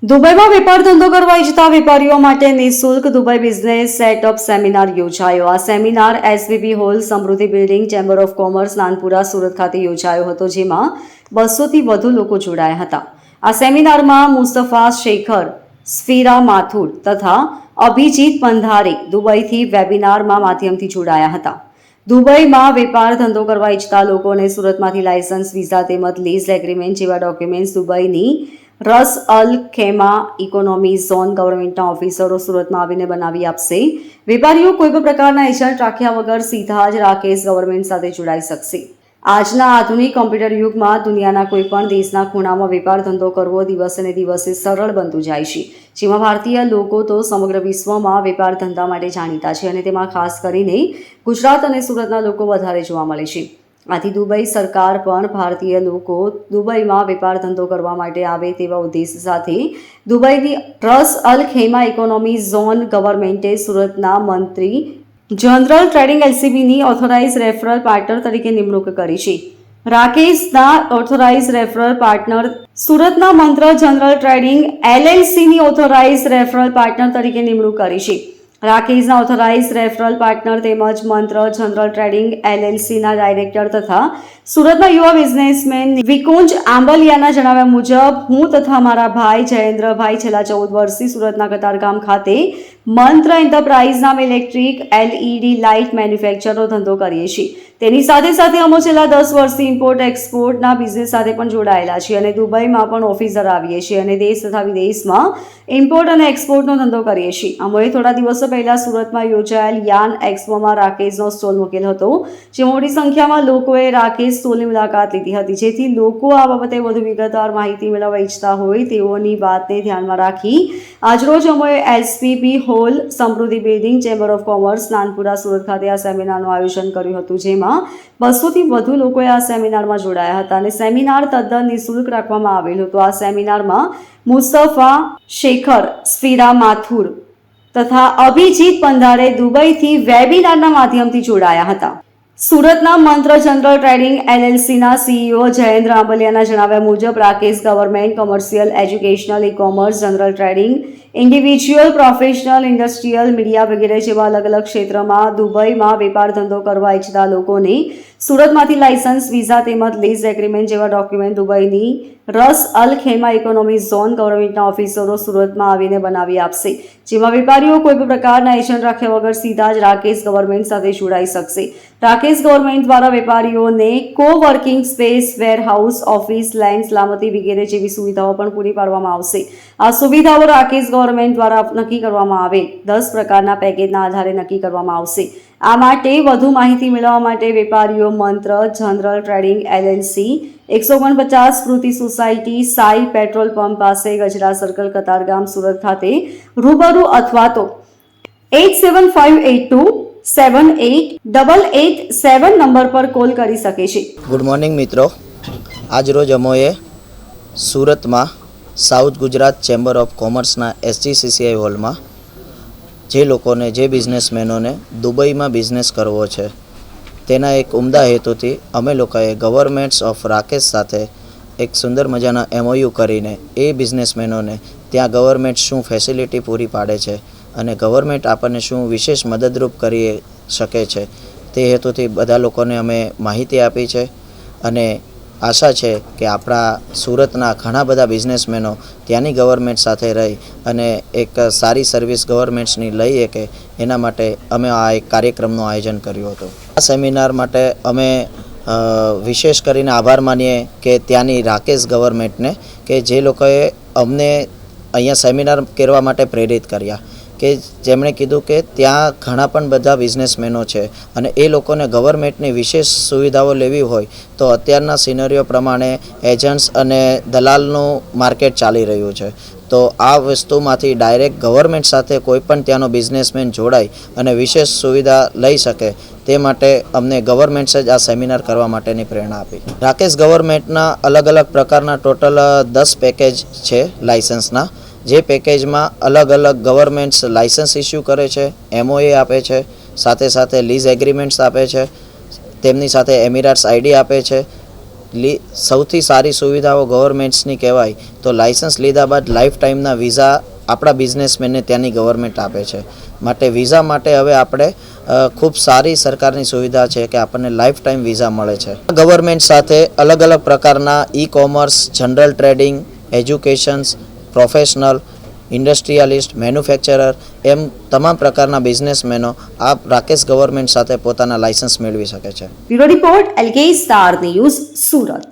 દુબઈમાં વેપાર ધંધો કરવા ઈચ્છતા વેપારીઓ માટે નિઃશુલ્ક દુબઈ બિઝનેસ સેટઅપ સેમિનાર યોજાયો. આ સેમિનાર એસવીબી હોલ, સમૃદ્ધિ building, chamber of commerce, Nanpura, Surat ખાતે યોજાયો હતો, જેમાં 200થી વધુ લોકો જોડાયા હતા. આ સેમિનારમાં મુસ્તફા શેખર, સ્ફીરા માથુર તથા અભિજીત પંધારે દુબઈથી વેબિનારમાં માધ્યમથી જોડાયા હતા. દુબઈમાં વેપાર ધંધો કરવા ઈચ્છતા લોકોને સુરતમાંથી લાયસન્સ, વિઝા તેમજ લીઝ એગ્રીમેન્ટ જેવા ડોક્યુમેન્ટ્સ દુબઈની રસ અલ ખેમા ઇકોનોમી ઝોન ગવર્મેન્ટના ઓફિસરો સુરતમાં આવીને બનાવી આપશે. વેપારીઓ કોઈ પણ પ્રકારના એજન્ટ રાખ્યા વગર સીધા જ રાકેશ ગવર્મેન્ટ સાથે જોડાઈ શકશે. આજના આધુનિક કોમ્પ્યુટર યુગમાં દુનિયાના કોઈ પણ દેશના ખૂણામાં વેપાર ધંધો કરવો દિવસે ને દિવસે સરળ બનતું જાય છે. જેમાં ભારતીય લોકો તો સમગ્ર વિશ્વમાં વેપાર ધંધા માટે જાણીતા છે અને તેમાં ખાસ કરીને ગુજરાત અને સુરતના લોકો વધારે જોવા મળે છે. આથી દુબઈ સરકાર પણ ભારતીય લોકો દુબઈમાં વેપાર ધંધો કરવા માટે આવે તેવા ઉદ્દેશ સાથે દુબઈની રસ અલ ખેમા ઇકોનોમી ઝોન ગવર્મેન્ટે સુરતના મંત્રી જનરલ ટ્રેડિંગ એલસીબીની ઓથોરાઇઝ રેફરલ પાર્ટનર તરીકે નિમણૂક કરી છે. રાકેશના ઓથોરાઇઝ રેફરલ પાર્ટનર સુરતના મંત્ર જનરલ ટ્રેડિંગ એલએલસીની ઓથોરાઇઝ રેફરલ પાર્ટનર તરીકે નિમણૂક કરી છે. રાકેશના ઓથોરાઇઝ રેફરલ પાર્ટનર તેમજ મંત્ર જનરલ ટ્રેડિંગ એલએલસીના ડાયરેક્ટર તથા સુરતના યુવા બિઝનેસમેન વિકુંજ આંબલિયાના જણાવ્યા મુજબ હું તથા મારા ભાઈ જયેન્દ્રભાઈ છેલ્લા 14 વર્ષથી સુરતના કતારગામ ખાતે મંત્ર એન્ટરપ્રાઇઝ નામ ઇલેક્ટ્રિક એલઈડી લાઇટ મેન્યુફેક્ચરનો ધંધો કરીએ છીએ. તેની સાથે સાથે અમે છેલ્લા 10 વર્ષથી ઇમ્પોર્ટ એક્સપોર્ટના બિઝનેસ સાથે પણ જોડાયેલા છીએ અને દુબઈમાં પણ ઓફિસ ધરાવીએ છીએ અને દેશ તથા વિદેશમાં ઇમ્પોર્ટ અને એક્સપોર્ટનો ધંધો કરીએ છીએ. અમે થોડા દિવસો પહેલા સુરતમાં યોજાયેલ યાન એક્સપોમાં રાકેશનો સ્ટોલ મૂકેલ હતો, જે મોટી સંખ્યામાં લોકોએ રાકેશ સ્ટોલની મુલાકાત લીધી હતી. જેથી લોકો આ બાબતે વધુ વિગતવાર માહિતી મેળવવા ઈચ્છતા હોય તેઓની વાતને ધ્યાનમાં રાખી આજરોજ અમે એસવીબી હોલ, સમૃદ્ધિ building, chamber of commerce, Nanpura, Surat ખાતે આ સેમિનારનું આયોજન કર્યું હતું, જેમાં 200થી વધુ લોકોએ આ સેમિનારમાં જોડાયા હતા અને સેમિનાર તદ્દન નિઃશુલ્ક રાખવામાં આવેલ હતો. આ સેમિનારમાં મુસ્તફા શેખર, સ્ફીરા માથુર તથા અભિજીત પંધારે દુબઈથી વેબિનારના માધ્યમથી જોડાયા હતા. સુરતના મંત્ર જનરલ ટ્રેડિંગ એલએલસીના સીઈઓ જયેન્દ્ર આંબલિયાના જણાવ્યા મુજબ Rakesh government commercial, educational, e-commerce, general trading, individual, professional, industrial, media વગેરે જેવા અલગ અલગ ક્ષેત્રમાં દુબઈમાં વેપાર ધંધો કરવા ઈચ્છતા લોકોને સુરતમાંથી લાયસન્સ, વિઝા તેમજ લીઝ એગ્રીમેન્ટ જેવા ડોક્યુમેન્ટ દુબઈની રસ અલ ખેમા ઇકોનોમી ઝોન ગવર્મેન્ટના ઓફિસરો સુરતમાં આવીને બનાવી આપશે. જેમાં વેપારીઓ કોઈ પણ પ્રકારના એજન્ટ રાખ્યા વગર સીધા જ રાકેશ ગવર્મેન્ટ સાથે જોડાઈ શકશે. રાકેશ ગવર્મેન્ટ દ્વારા વેપારીઓને કો-વર્કિંગ સ્પેસ, વેરહાઉસ, ઓફિસ, લેન્ડ, સલામતી વગેરે જેવી સુવિધાઓ પણ પૂરી પાડવામાં આવશે. આ સુવિધાઓ રાકેશ ગવર્મેન્ટ દ્વારા નક્કી કરવામાં આવે 10 પ્રકારના પેકેજના આધારે નક્કી કરવામાં આવશે. આ માટે વધુ માહિતી મેળવવા માટે વેપારીઓ મંત્ર જનરલ ટ્રેડિંગ એલએલસી 149 સ્મૃતિ સોસાયટી, સાઈ પેટ્રોલ પંપ પાસે, ગજરા સર્કલ, કતારગામ, સુરત ખાતે રૂબરૂ અથવા તો 8758278887 નંબર પર કોલ કરી શકે છે. ગુડ મોર્નિંગ મિત્રો, આજ રોજ અમોએ સુરતમાં સાઉથ ગુજરાત ચેમ્બર ઓફ કોમર્સના એસજીસીસીઆઈ હોલમાં જે લોકોને, જે બિઝનેસમેનોને દુબઈમાં બિઝનેસ કરવો છે તેના એક ઉમદા હેતુથી અમે લોકોએ ગવર્મેન્ટ્સ ઓફ રાકેશ સાથે એક સુંદર મજાના એમઓયુ કરીને એ બિઝનેસમેનોને ત્યાં ગવર્મેન્ટ શું ફેસિલિટી પૂરી પાડે છે અને ગવર્મેન્ટ આપણને શું વિશેષ મદદરૂપ કરી શકે છે તે હેતુથી બધા લોકોને અમે માહિતી આપી છે. અને આશા છે કે આપણા સુરતના ઘણા બધા બિઝનેસમેનો ત્યાંની ગવર્મેન્ટ સાથે રહી અને એક સારી સર્વિસ ગવર્મેન્ટ્સની લઈ શકે એના માટે અમે આ એક કાર્યક્રમનું આયોજન કર્યું હતું. આ સેમિનાર માટે અમે વિશેષ કરીને આભાર માનીએ કે ત્યાંની રાકેશ ગવર્મેન્ટને કે જે લોકોએ અમને અહીંયા સેમિનાર કરવા માટે પ્રેરિત કર્યા, કે જેમણે કીધું કે ત્યાં ઘણા પણ બધા બિઝનેસમેનો છે અને એ લોકોને ગવર્મેન્ટની વિશેષ સુવિધાઓ લેવી હોય તો અત્યારના સિનેરિયો પ્રમાણે એજન્ટ્સ અને દલાલનું માર્કેટ ચાલી રહ્યું છે. તો આ વસ્તુમાંથી ડાયરેક્ટ ગવર્મેન્ટ સાથે કોઈ પણ ત્યાંનો બિઝનેસમેન જોડાય અને વિશેષ સુવિધા લઈ શકે તે માટે અમને ગવર્મેન્ટ્સે જ આ સેમિનાર કરવા માટેની પ્રેરણા આપી. રાકેશ ગવર્મેન્ટના અલગ અલગ પ્રકારના ટોટલ 10 પેકેજ છે લાઇસન્સના, જે પેકેજમાં અલગ અલગ ગવર્મેન્ટ્સ લાઇસન્સ ઇસ્યુ કરે છે, એમઓએ આપે છે, સાથે સાથે લીઝ એગ્રીમેન્ટ્સ આપે છે, તેમની સાથે એમિરેટ્સ આઈડી આપે છે, સૌથી સારી સુવિધાઓ ગવર્મેન્ટ્સની કહેવાય તો લાઇસન્સ લીધા બાદ લાઈફ ટાઈમના વિઝા આપણા બિઝનેસમેનને ત્યાંની ગવર્મેન્ટ આપે છે. માટે વિઝા માટે હવે આપણે ખૂબ સારી સરકારની સુવિધા છે કે આપણને લાઈફ ટાઈમ વિઝા મળે છે. ગવર્મેન્ટ સાથે અલગ અલગ પ્રકારના e commerce, general trading, educations, professional, industrialist, manufacturer એમ તમામ પ્રકારના બિઝનેસમેનો આ રાકેશ ગવર્મેન્ટ સાથે પોતાના લાયસન્સ મેળવી શકે છે. Bureau report LK star news Surat.